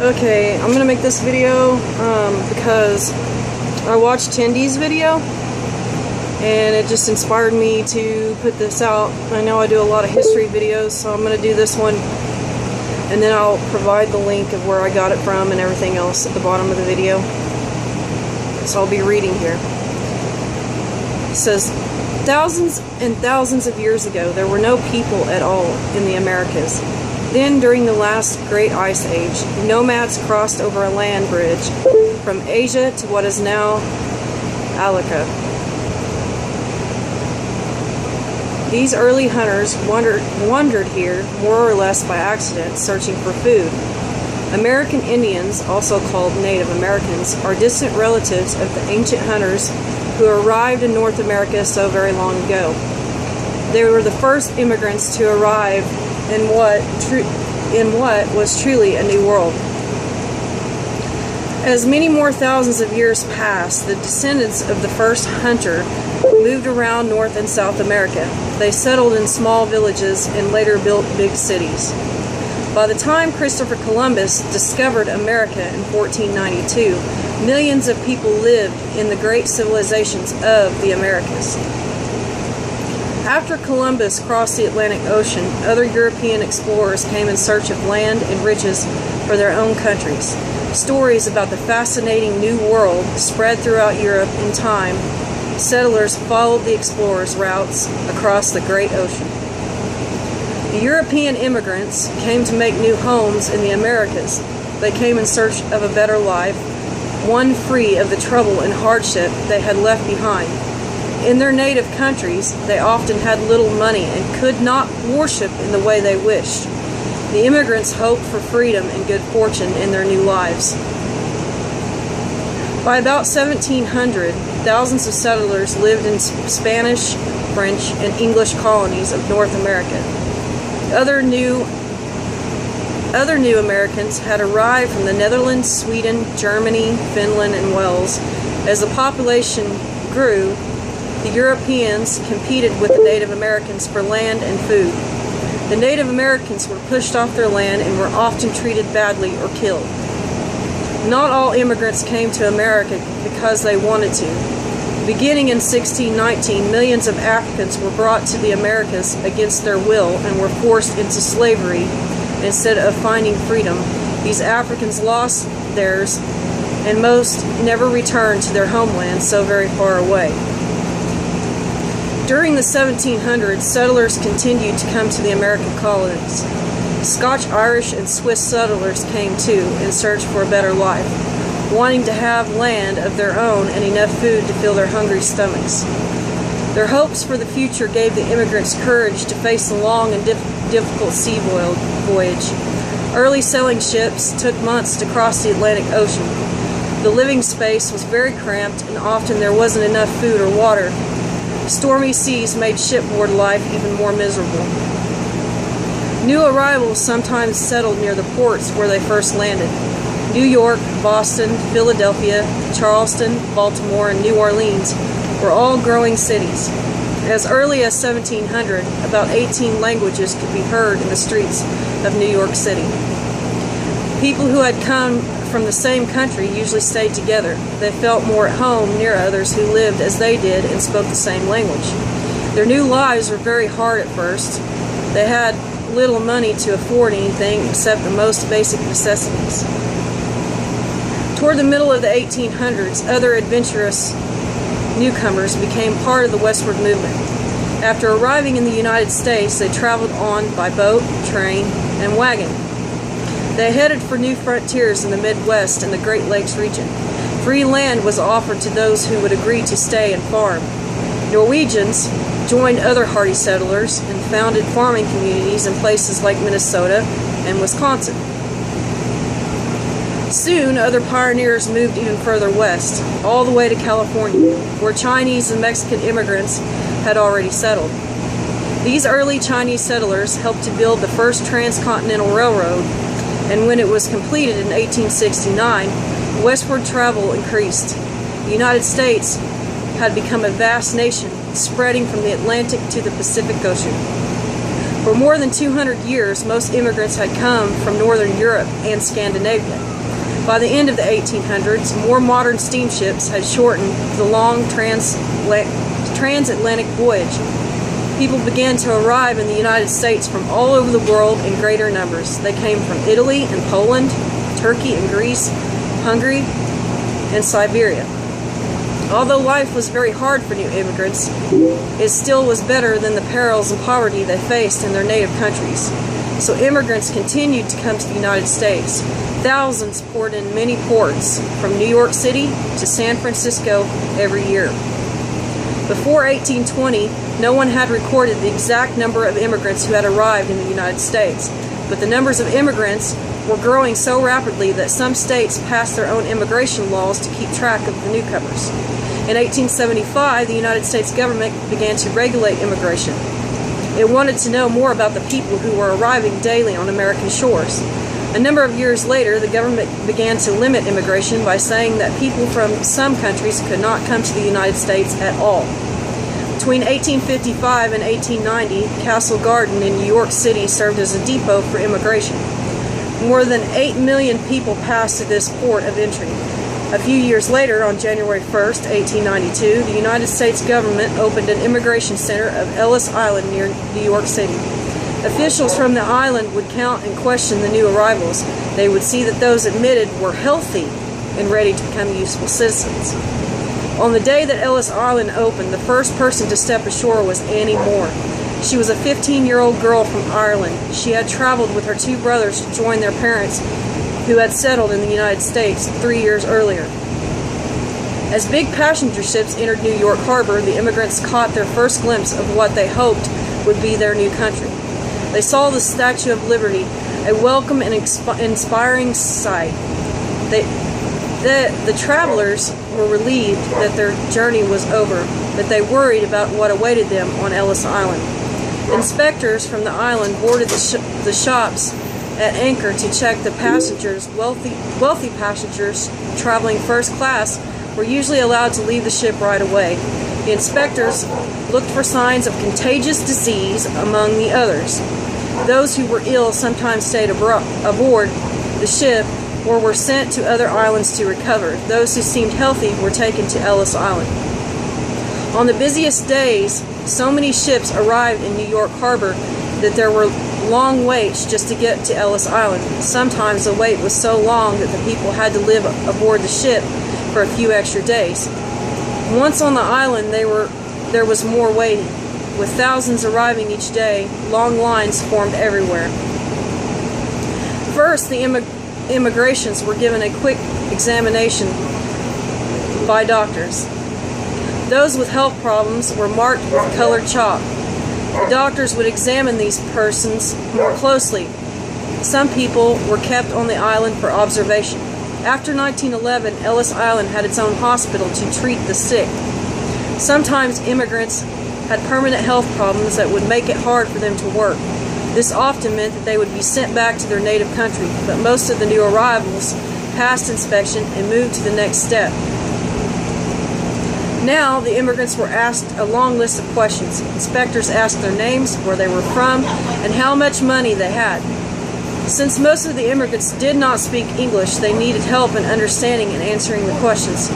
Okay, I'm gonna make this video because I watched Tindy's video and it just inspired me to put this out. I know I do a lot of history videos, so I'm gonna do this one and then I'll provide the link of where I got it from and everything else at the bottom of the video. So I'll be reading here. It says, thousands and thousands of years ago, there were no people at all in the Americas. Then, during the last great ice age, nomads crossed over a land bridge from Asia to what is now Alaska. These early hunters wandered here more or less by accident, searching for food. American Indians, also called Native Americans, are distant relatives of the ancient hunters who arrived in North America so very long ago. They were the first immigrants to arrive in what was truly a new world. As many more thousands of years passed, the descendants of the first hunter moved around North and South America. They settled in small villages and later built big cities. By the time Christopher Columbus discovered America in 1492, millions of people lived in the great civilizations of the Americas. After Columbus crossed the Atlantic Ocean, other European explorers came in search of land and riches for their own countries. Stories about the fascinating New World spread throughout Europe in time. Settlers followed the explorers' routes across the great ocean. The European immigrants came to make new homes in the Americas. They came in search of a better life, one free of the trouble and hardship they had left behind. In their native countries, they often had little money and could not worship in the way they wished. The immigrants hoped for freedom and good fortune in their new lives. By about 1700, thousands of settlers lived in Spanish, French, and English colonies of North America. Other new Americans had arrived from the Netherlands, Sweden, Germany, Finland, and Wales. As the population grew, the Europeans competed with the Native Americans for land and food. The Native Americans were pushed off their land and were often treated badly or killed. Not all immigrants came to America because they wanted to. Beginning in 1619, millions of Africans were brought to the Americas against their will and were forced into slavery. Instead of finding freedom, these Africans lost theirs, and most never returned to their homeland so very far away. During the 1700s, settlers continued to come to the American colonies. Scotch, Irish, and Swiss settlers came too in search for a better life, wanting to have land of their own and enough food to fill their hungry stomachs. Their hopes for the future gave the immigrants courage to face the long and difficult sea voyage. Early sailing ships took months to cross the Atlantic Ocean. The living space was very cramped and often there wasn't enough food or water. Stormy seas made shipboard life even more miserable. New arrivals sometimes settled near the ports where they first landed. New York, Boston, Philadelphia, Charleston, Baltimore, and New Orleans were all growing cities. As early as 1700, about 18 languages could be heard in the streets of New York City. People who had come from the same country usually stayed together. They felt more at home near others who lived as they did and spoke the same language. Their new lives were very hard at first. They had little money to afford anything except the most basic necessities. Toward the middle of the 1800s, other adventurous newcomers became part of the westward movement. After arriving in the United States, they traveled on by boat, train, and wagon. They headed for new frontiers in the Midwest and the Great Lakes region. Free land was offered to those who would agree to stay and farm. Norwegians joined other hardy settlers and founded farming communities in places like Minnesota and Wisconsin. Soon, other pioneers moved even further west, all the way to California, where Chinese and Mexican immigrants had already settled. These early Chinese settlers helped to build the first transcontinental railroad, and when it was completed in 1869, westward travel increased. The United States had become a vast nation, spreading from the Atlantic to the Pacific Ocean. For more than 200 years, most immigrants had come from Northern Europe and Scandinavia. By the end of the 1800s, more modern steamships had shortened the long transatlantic voyage. People began to arrive in the United States from all over the world in greater numbers. They came from Italy and Poland, Turkey and Greece, Hungary, and Siberia. Although life was very hard for new immigrants, it still was better than the perils and poverty they faced in their native countries. So immigrants continued to come to the United States. Thousands poured in many ports, from New York City to San Francisco every year. Before 1820, no one had recorded the exact number of immigrants who had arrived in the United States, but the numbers of immigrants were growing so rapidly that some states passed their own immigration laws to keep track of the newcomers. In 1875, the United States government began to regulate immigration. It wanted to know more about the people who were arriving daily on American shores. A number of years later, the government began to limit immigration by saying that people from some countries could not come to the United States at all. Between 1855 and 1890, Castle Garden in New York City served as a depot for immigration. More than 8 million people passed through this port of entry. A few years later, on January 1st, 1892, the United States government opened an immigration center of Ellis Island near New York City. Officials from the island would count and question the new arrivals. They would see that those admitted were healthy and ready to become useful citizens. On the day that Ellis Island opened, the first person to step ashore was Annie Moore. She was a 15-year-old girl from Ireland. She had traveled with her two brothers to join their parents, who had settled in the United States 3 years earlier. As big passenger ships entered New York Harbor, the immigrants caught their first glimpse of what they hoped would be their new country. They saw the Statue of Liberty, a welcome and inspiring sight. The travelers were relieved that their journey was over, but they worried about what awaited them on Ellis Island. Inspectors from the island boarded the shops at anchor to check the passengers. Wealthy passengers traveling first class were usually allowed to leave the ship right away. The inspectors looked for signs of contagious disease among the others. Those who were ill sometimes stayed aboard the ship or were sent to other islands to recover. Those who seemed healthy were taken to Ellis Island. On the busiest days, so many ships arrived in New York Harbor that there were long waits just to get to Ellis Island. Sometimes the wait was so long that the people had to live aboard the ship for a few extra days. Once on the island, there was more waiting. With thousands arriving each day, long lines formed everywhere. First, the immigrations were given a quick examination by doctors. Those with health problems were marked with colored chalk. The doctors would examine these persons more closely. Some people were kept on the island for observation. After 1911, Ellis Island had its own hospital to treat the sick. Sometimes immigrants had permanent health problems that would make it hard for them to work. This often meant that they would be sent back to their native country, but most of the new arrivals passed inspection and moved to the next step. Now, the immigrants were asked a long list of questions. Inspectors asked their names, where they were from, and how much money they had. Since most of the immigrants did not speak English, they needed help in understanding and answering the questions.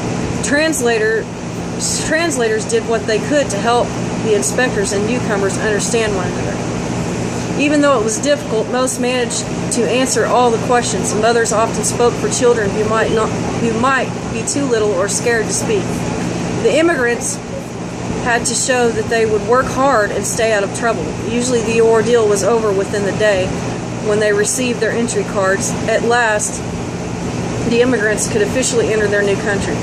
Translators did what they could to help the inspectors and newcomers understand one another. Even though it was difficult, most managed to answer all the questions. Mothers often spoke for children who might be too little or scared to speak. The immigrants had to show that they would work hard and stay out of trouble. Usually the ordeal was over within the day when they received their entry cards. At last, the immigrants could officially enter their new country.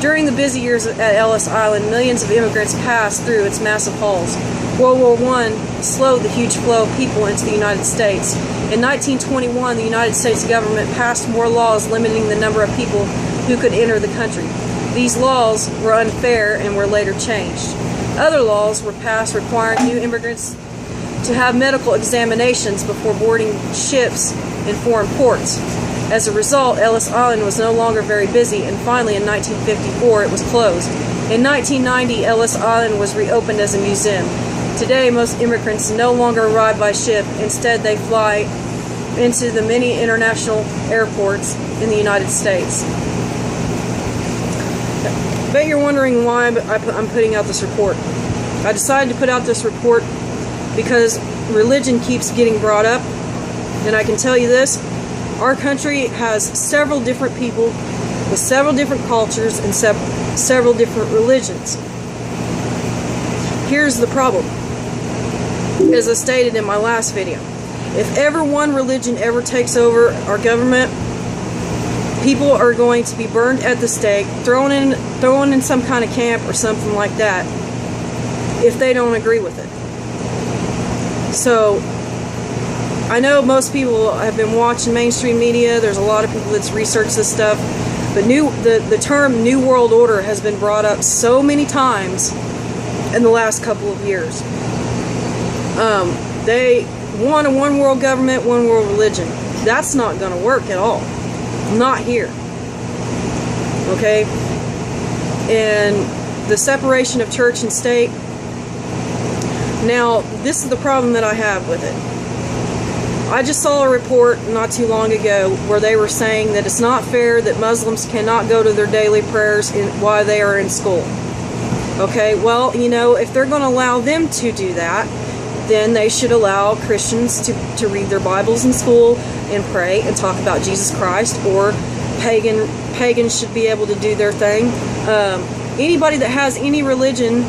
During the busy years at Ellis Island, millions of immigrants passed through its massive halls. World War I slowed the huge flow of people into the United States. In 1921, the United States government passed more laws limiting the number of people who could enter the country. These laws were unfair and were later changed. Other laws were passed requiring new immigrants to have medical examinations before boarding ships in foreign ports. As a result, Ellis Island was no longer very busy, and finally in 1954 it was closed. In 1990, Ellis Island was reopened as a museum. Today, most immigrants no longer arrive by ship. Instead, they fly into the many international airports in the United States. Bet you're wondering why I'm putting out this report. I decided to put out this report because religion keeps getting brought up, and I can tell you this: our country has several different people with several different cultures and several different religions. Here's the problem, as I stated in my last video. If ever one religion ever takes over our government, people are going to be burned at the stake, thrown in some kind of camp or something like that, if they don't agree with it. So, I know most people have been watching mainstream media. There's a lot of people that's researched this stuff. But the term New World Order has been brought up so many times in the last couple of years. They want a one world government, one world religion. That's not going to work at all. Not here. Okay? And the separation of church and state. Now, this is the problem that I have with it. I just saw a report not too long ago where they were saying that it's not fair that Muslims cannot go to their daily prayers while they are in school. Okay, well, you know, if they're going to allow them to do that, then they should allow Christians to read their Bibles in school and pray and talk about Jesus Christ, or pagans should be able to do their thing. Anybody that has any religion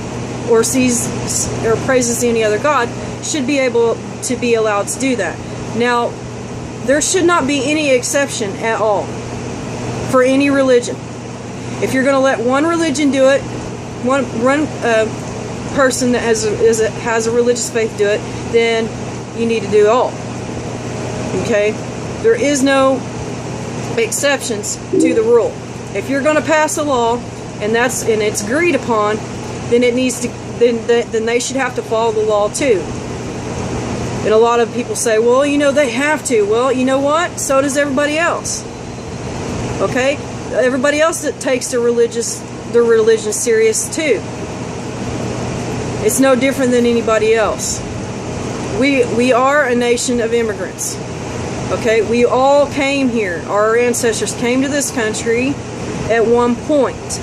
or sees or praises any other God should be able to be allowed to do that. Now, there should not be any exception at all for any religion. If you're going to let one religion do it, one person that has a religious faith do it, then you need to do it all. Okay? There is no exceptions to the rule. If you're going to pass a law and it's agreed upon, then it needs to then they should have to follow the law too. And a lot of people say, well, you know, they have to. Well, you know what? So does everybody else. Okay? Everybody else that takes their religion serious too. It's no different than anybody else. We are a nation of immigrants. Okay? We all came here. Our ancestors came to this country at one point.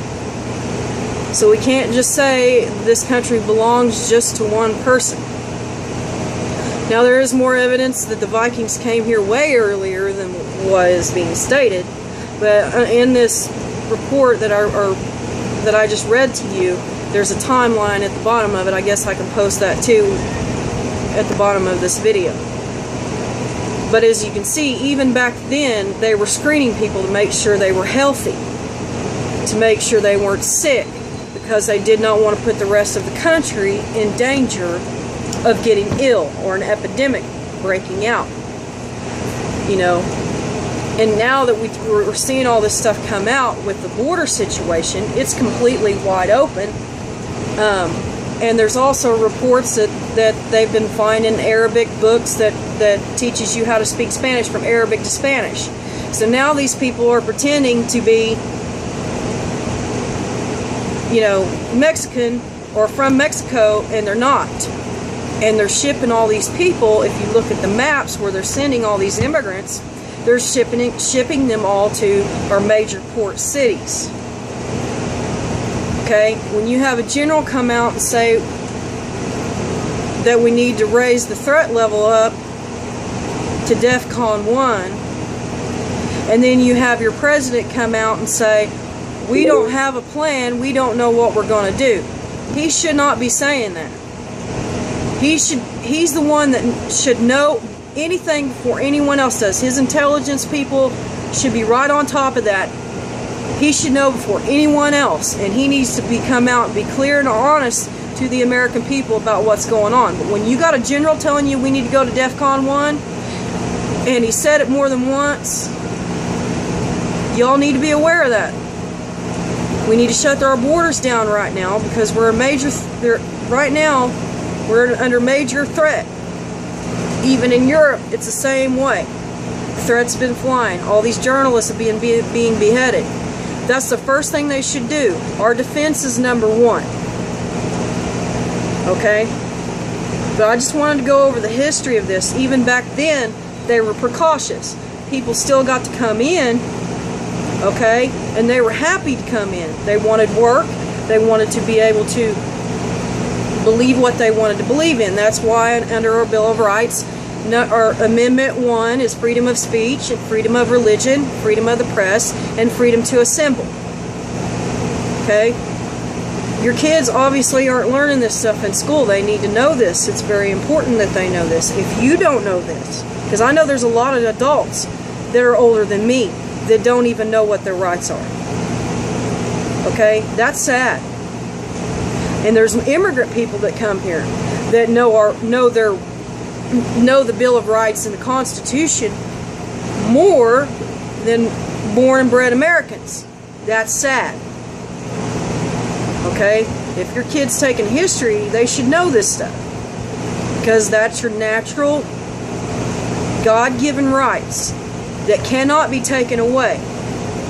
So we can't just say this country belongs just to one person. Now, there is more evidence that the Vikings came here way earlier than what is being stated, but in this report that I just read to you, there's a timeline at the bottom of it. I guess I can post that too at the bottom of this video. But as you can see, even back then, they were screening people to make sure they were healthy, to make sure they weren't sick, because they did not want to put the rest of the country in danger of getting ill or an epidemic breaking out. You know, and now that we're seeing all this stuff come out with the border situation, it's completely wide open. And there's also reports that they've been finding Arabic books that teaches you how to speak Spanish from Arabic to Spanish. So now these people are pretending to be, you know, Mexican or from Mexico, and they're not. And they're shipping all these people. If you look at the maps where they're sending all these immigrants, they're shipping them all to our major port cities. Okay? When you have a general come out and say that we need to raise the threat level up to DEFCON 1, and then you have your president come out and say, we don't have a plan, we don't know what we're going to do. He should not be saying that. He's the one that should know anything before anyone else does. His intelligence people should be right on top of that. He should know before anyone else, and he needs to come out and be clear and honest to the American people about what's going on. But when you got a general telling you we need to go to DEFCON 1, and he said it more than once, y'all need to be aware of that. We need to shut our borders down right now, because we're right now we're under major threat. Even in Europe, it's the same way. Threats have been flying. All these journalists are being beheaded. That's the first thing they should do. Our defense is number one. Okay? But I just wanted to go over the history of this. Even back then, they were precautious. People still got to come in, okay? And they were happy to come in. They wanted work. They wanted to be able to believe what they wanted to believe in. That's why under our Bill of Rights, our Amendment 1 is freedom of speech, and freedom of religion, freedom of the press, and freedom to assemble. Okay? Your kids obviously aren't learning this stuff in school. They need to know this. It's very important that they know this. If you don't know this, because I know there's a lot of adults that are older than me that don't even know what their rights are. Okay? That's sad. And there's immigrant people that come here that know the Bill of Rights and the Constitution more than born and bred Americans. That's sad. Okay? If your kid's taking history, they should know this stuff. Because that's your natural, God-given rights that cannot be taken away.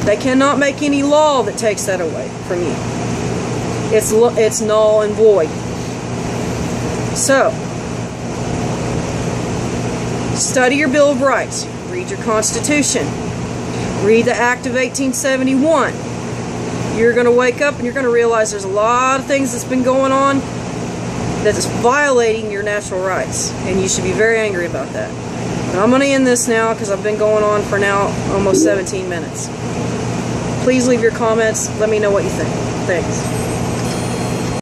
They cannot make any law that takes that away from you. It's null and void. So, study your Bill of Rights. Read your Constitution. Read the Act of 1871. You're going to wake up and you're going to realize there's a lot of things that's been going on that is violating your natural rights. And you should be very angry about that. But I'm going to end this now because I've been going on for now almost 17 minutes. Please leave your comments. Let me know what you think. Thanks.